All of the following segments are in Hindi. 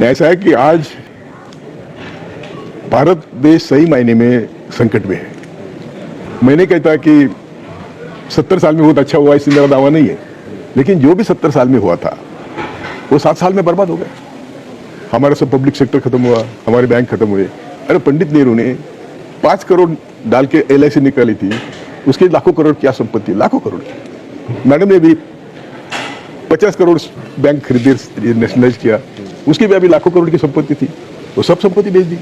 ऐसा है कि आज भारत देश सही मायने में संकट में है। मैं नहीं कहता कि 70 साल में बहुत अच्छा हुआ, इससे मेरा दावा नहीं है, लेकिन जो भी 70 साल में हुआ था वो 7 साल में बर्बाद हो गया। हमारा सब पब्लिक सेक्टर खत्म हुआ, हमारे बैंक खत्म हुए। अरे पंडित नेहरू ने 5 करोड़ डाल के LIC निकाली थी, उसके लाखों करोड़ क्या संपत्ति, लाखों करोड़। मैडम ने भी 50 करोड़ बैंक खरीदे, नेशनलाइज किया, उसकी भी अभी लाखों करोड़ की संपत्ति थी, वो सब संपत्ति बेच दी।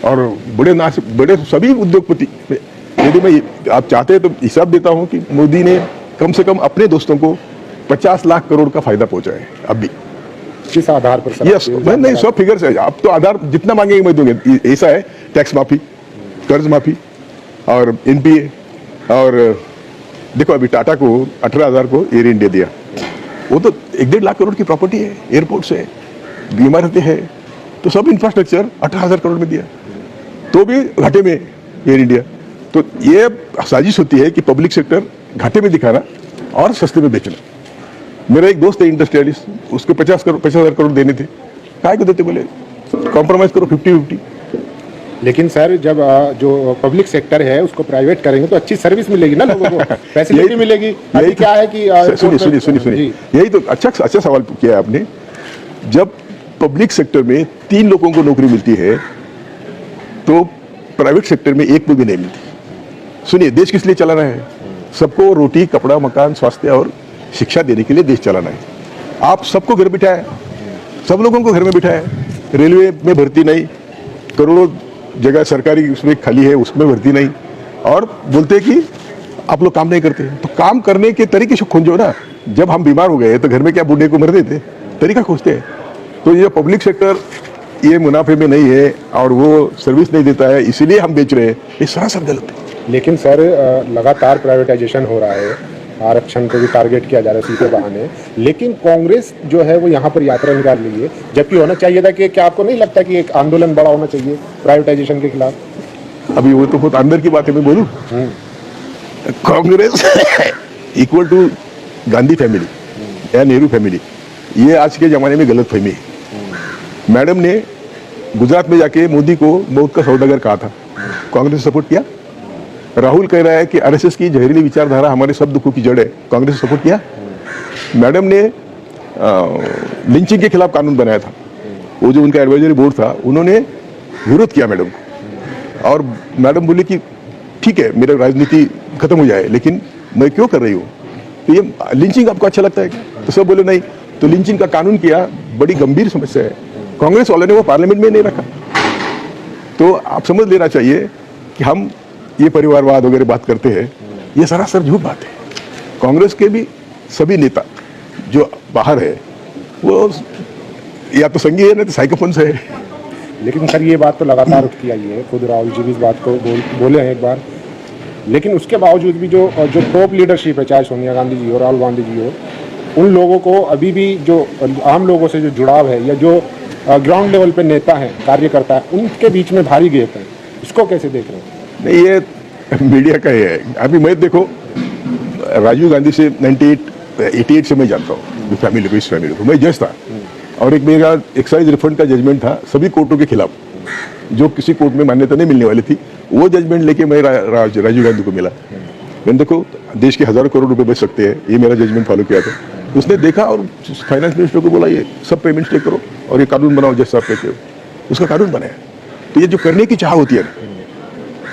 और बड़े सभी उद्योगपति, यदि मैं आप चाहते हैं तो हिसाब देता हूं कि मोदी ने कम से कम अपने दोस्तों को 50 लाख करोड़ का फायदा पहुंचा है अभी। किस आधार पर? यस, मैं नहीं, सब फिगर्स है। आप तो आधार जितना मांगेंगे मैं दूंगा। ऐसा है, टैक्स माफी, कर्ज माफी और NPA। और देखो अभी टाटा को 18,000 को एयर इंडिया दिया, वो तो 1-1.5 लाख करोड़ की प्रॉपर्टी है, एयरपोर्ट्स है, इमारतें है, तो सब इंफ्रास्ट्रक्चर 18,000 करोड़ में दिया, तो भी घाटे में एयर इंडिया। तो ये साजिश होती है कि पब्लिक सेक्टर घाटे में दिखाना और सस्ते में बेचना। मेरा एक दोस्त है इंडस्ट्रियलिस्ट, उसको 50,000 करोड़ देने थे, काय को देते, बोले कॉम्प्रोमाइज करो 50-50। लेकिन सर जब जो पब्लिक सेक्टर है उसको प्राइवेट करेंगे तो अच्छी सर्विस मिलेगी ना लोगों को, फैसिलिटी मिलेगी। अभी क्या है कि सुनिए, यही तो अच्छा सवाल किया आपने। जब पब्लिक सेक्टर में 3 लोगों को नौकरी मिलती है तो प्राइवेट सेक्टर में एक को भी नहीं मिलती। सुनिए, देश किस लिए चलाना है? सबको रोटी, कपड़ा, मकान, स्वास्थ्य और शिक्षा देने के लिए देश चलाना है। आप सबको घर बिठाए, सब लोगों को घर में बिठाए, रेलवे में भर्ती नहीं, करोड़ों जगह सरकारी उसमें खाली है, उसमें भर्ती नहीं, और बोलते हैं कि आप लोग काम नहीं करते। तो काम करने के तरीके से खोजो ना। जब हम बीमार हो गए तो घर में क्या बूढ़े को मर देते, तरीका खोजते हैं। तो ये पब्लिक सेक्टर ये मुनाफे में नहीं है और वो सर्विस नहीं देता है, इसीलिए हम बेच रहे हैं, ये सरासर गलत है। लेकिन सर लगातार प्राइवेटाइजेशन हो रहा है, आरक्षण को भी टारगेट किया जा रहा है इसी के बहाने, लेकिन कांग्रेस जो है वो यहाँ पर यात्रा निकाल रही है, जबकि होना चाहिए था कि क्या आपको नहीं लगता कि एक आंदोलन बड़ा होना चाहिए प्राइवेटाइजेशन के खिलाफ? अभी वो तो बहुत अंदर की बात है, मैं बोलूं। Congress equal to Gandhi family या नेहरू फैमिली, ये आज के जमाने में गलत फहमी है। मैडम ने गुजरात में जाके मोदी को मौत का सौदागर कहा था, कांग्रेस ने सपोर्ट किया। राहुल कह रहा है कि RSS की जहरीली विचारधारा हमारे सब दुखों की जड़ है, कांग्रेस ने सपोर्ट किया। मैडम ने लिंचिंग के खिलाफ कानून बनाया था, वो जो उनका एडवाइजरी बोर्ड था उन्होंने विरोध किया मैडम को, और मैडम बोली कि ठीक है मेरा राजनीति खत्म हो जाए, लेकिन मैं क्यों कर रही हूँ, तो ये लिंचिंग आपको अच्छा लगता है क्या? तो सब बोले नहीं, तो लिंचिंग का कानून किया। बड़ी गंभीर समस्या है, कांग्रेस वालों ने वो पार्लियामेंट में नहीं रखा। तो आप समझ लेना चाहिए कि हम ये परिवारवाद वगैरह बात करते हैं, ये सरासर झूठ बात है। कांग्रेस के भी सभी नेता जो बाहर है वो या तो संघी है ना तो साइकोफोन्स है। लेकिन सर ये बात तो लगातार उठती आई है, खुद राहुल जी भी इस बात को बोले हैं एक बार, लेकिन उसके बावजूद भी जो टॉप लीडरशिप है, चाहे सोनिया गांधी जी हो, राहुल गांधी जी हो, उन लोगों को अभी भी जो आम लोगों से जो जुड़ाव है या जो ग्राउंड लेवल पे नेता हैं, कार्यकर्ता है, उनके बीच में भारी गैप है। इसको कैसे देख रहे हैं? नहीं, ये मीडिया का ही है। अभी मैं देखो, राजीव गांधी से 88 से मैं जानता हूँ, फैमिली को, इस फैमिली को। मैं जज था और एक मेरा एक्साइज रिफंड का जजमेंट था सभी कोर्टों के खिलाफ, जो किसी कोर्ट में मान्यता नहीं मिलने वाली थी, वो जजमेंट लेके मैं राजीव गांधी को मिला। मैंने देखो देश के हजारों करोड़ रुपए बच सकते हैं, ये मेरा जजमेंट फॉलो किया था। उसने देखा और फाइनेंस मिनिस्टर को बोला ये सब पेमेंट्स टेक करो और ये कानून बनाओ जैसा आप कहते हो, उसका कानून बनाया। तो ये जो करने की चाह होती है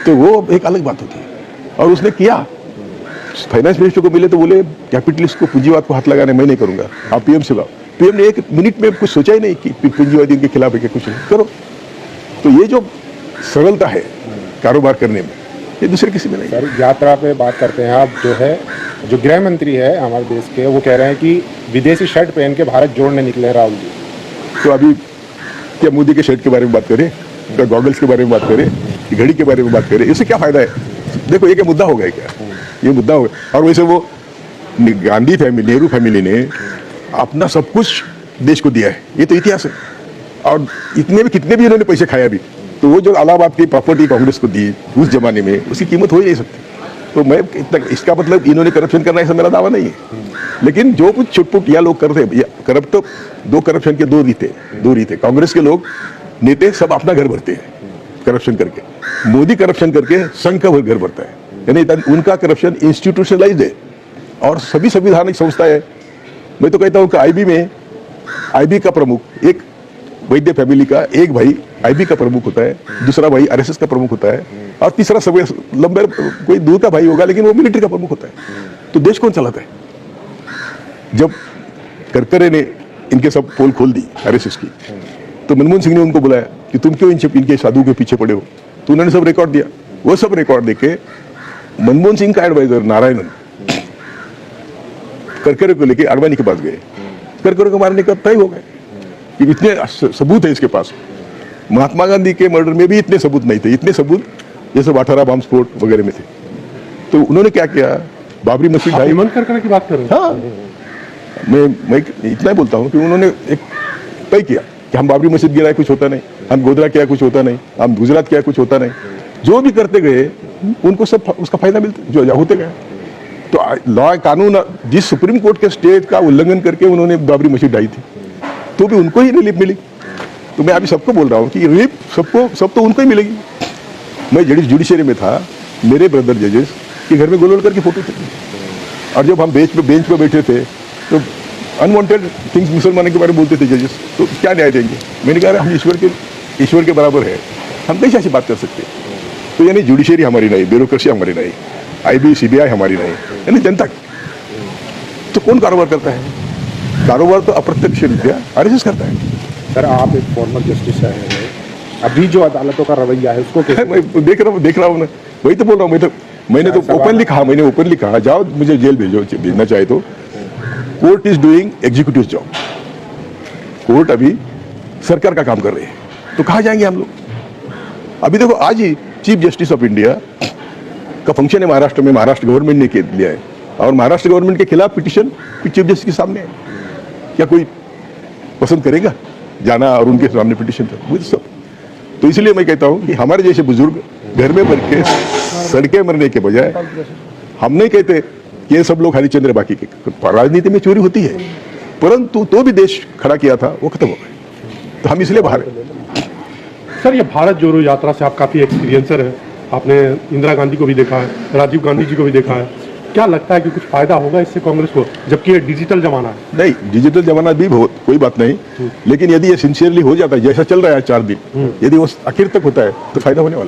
तो वो एक अलग बात होती है, और उसने किया। फाइनेंस मिनिस्टर को मिले तो बोले कैपिटलिस्ट को, पूंजीवाद को हाथ लगाने मैं नहीं करूंगा, आप PM से लाओ। PM ने 1 मिनट में कुछ सोचा ही नहीं कि पूंजीवादियों के खिलाफ है कि कुछ नहीं करो। तो ये जो सरलता है कारोबार करने में, ये दूसरे किसी में नहीं। सर यात्रा पे बात करते हैं आप, जो गृह मंत्री है हमारे देश के, वो कह रहे हैं कि विदेशी शर्ट पहन के भारत जोड़ने निकले हैं राहुल जी। तो अभी क्या मोदी के शर्ट के बारे में बात करें, क्या गॉगल्स के बारे में बात करें, घड़ी के बारे में बात करें, इससे क्या फायदा है? देखो ये क्या मुद्दा हो गया, क्या ये मुद्दा हो गया। और वैसे वो गांधी फैमिली, नेहरू फैमिली ने अपना सब कुछ देश को दिया है, ये तो इतिहास है। और इतने भी कितने भी इन्होंने पैसे खाया भी, तो वो जो इलाहाबाद की प्रॉपर्टी कांग्रेस को दी उस जमाने में, उसकी कीमत हो ही नहीं सकती। तो मैं इसका मतलब इन्होंने करप्शन करना ऐसा मेरा दावा नहीं है, लेकिन जो कुछ छुटपुट या लोग करते हैं, करप्ट, दो करप्शन के दो रीते। कांग्रेस के लोग नेता सब अपना घर भरते हैं करप्शन करके, मोदी करप्शन करके संघ का घर भरता है, यानी उनका करप्शन इंस्टीट्यूशनलाइज्ड है और सभी संविधानिक संस्थाएं। मैं तो कहता हूं कि आईबी का प्रमुख, एक वैद्य फैमिली का एक भाई आईबी का प्रमुख होता है, दूसरा भाई आरएसएस का प्रमुख होता है और तीसरा सब लंबे कोई दूर का भाई होगा लेकिन वो मिलिट्री का प्रमुख होता है। तो देश कौन चलाता है? जब करकरे ने इनके सब पोल खोल दी आरएसएस की, तो मनमोहन सिंह ने उनको बुलाया कि तुम क्यों इनके साधु के पीछे पड़े हो, तो उन्होंने सब रिकॉर्ड दिया। वो सब रिकॉर्ड देके मनमोहन सिंह का एडवाइजर नारायणन करकरे को लेके आडवाणी के पास गए। करकरे को मारने का तय हो गए कि इतने सबूत है इसके पास। महात्मा गांधी के मर्डर में भी इतने सबूत नहीं थे, इतने सबूत जैसे 18 बम स्फोट वगैरह में थे। तो उन्होंने क्या किया, बाबरी मस्जिद ढाई। हेमंत करकरे की बात कर रहे हैं? हाँ, मैं इतना ही बोलता हूँ कि उन्होंने एक तय किया कि हम बाबरी मस्जिद गिराए कुछ होता नहीं, हम गोधरा किया कुछ होता नहीं, हम गुजरात किया कुछ होता नहीं। जो भी करते गए उनको सब उसका फायदा मिलता जो होते गए। तो लॉ कानून, जिस सुप्रीम कोर्ट के स्टे का उल्लंघन करके उन्होंने बाबरी मस्जिद ढाई थी, तो भी उनको ही रिलीफ मिली। तो मैं अभी सबको बोल रहा हूँ कि रिलीफ सब तो उनको ही मिलेगी। मैं जुडिशरी में था, मेरे ब्रदर जजेस के घर में गोलवलकर की फोटो थी, और जब हम बेंच पे बैठे थे तो अनवांटेड थिंग्स मुसलमानों के बारे में बोलते थे जजेस, तो क्या न्याय देंगे? मैंने कहा हम ईश्वर के बराबर है, हम कैसे ऐसी बात कर सकते? तो यानी जुडिशरी हमारी नहीं, ब्यूरोक्रेसी हमारी नहीं, आईबी सीबीआई हमारी नहीं, यानी जनता की। तो कौन कारोबार करता है? कारोबार तो अप्रत्यक्ष रूपया आरएसएस करता है। सर, आप एक फॉर्मर जस्टिस है, अभी जो अदालतों का रवैया है उसको कैसे? मैं देख रहा हूँ ना, वही तो बोल रहा हूँ। मैंने तो ओपनली कहा जाओ मुझे जेल भेजना चाहे तो। Court is doing executive job, court अभी सरकार का काम कर रही है, तो कहाँ जाएंगे हम लोग? अभी देखो, आज ही चीफ जस्टिस ऑफ इंडिया का फंक्शन है महाराष्ट्र में, महाराष्ट्र गवर्नमेंट ने लिया है, और महाराष्ट्र गवर्नमेंट के खिलाफ पिटीशन चीफ जस्टिस के सामने है। क्या कोई पसंद करेगा जाना और उनके सामने पिटीशन कर? तो इसलिए मैं कहता हूं कि हमारे जैसे बुजुर्ग घर में मर के सड़कें मरने के बजाय, हम नहीं कहते कि ये सब लोग हरिश्चंद्र बाकी के, राजनीति में चोरी होती है, परंतु तो भी देश खड़ा किया था, वो खत्म हो गया, तो हम इसलिए बाहर हैं। सर, ये भारत जोड़ो यात्रा से आप काफ़ी एक्सपीरियंसर है, आपने इंदिरा गांधी को भी देखा है, राजीव गांधी जी को भी देखा है, क्या लगता है कि कुछ फायदा होगा इससे कांग्रेस को, जबकि ये डिजिटल जमाना है? नहीं, डिजिटल जमाना भी कोई बात नहीं, लेकिन यदि ये सिंसियरली हो जाता है जैसा चल रहा है 4 दिन, यदि वो आखिर तक होता है तो फायदा होने वाला।